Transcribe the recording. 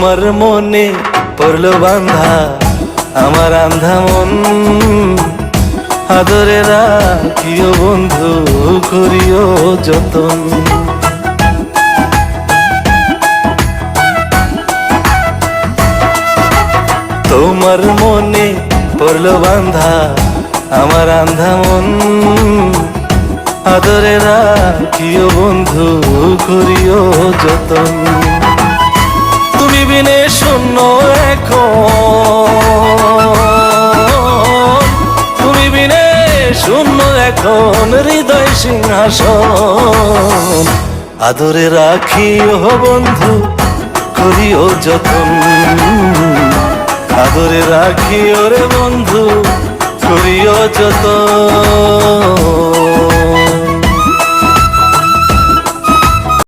তোমার মনে পড়লো বান্ধা আমার আন্ধা মন, আদরে রাখিও বন্ধু করিও যতন। তোমার মনে পড়লো বান্ধা আমার আন্ধা মন, আদরে রাখিও বন্ধু করিও যতন। তুমি বিনে শূন্য এখন, তুমি বিনে শূন্য এখন হৃদয় সিংহাসন, আদরে রাখিও বন্ধু করিও যতন, আদরে রাখিও রে বন্ধু করিও যতন।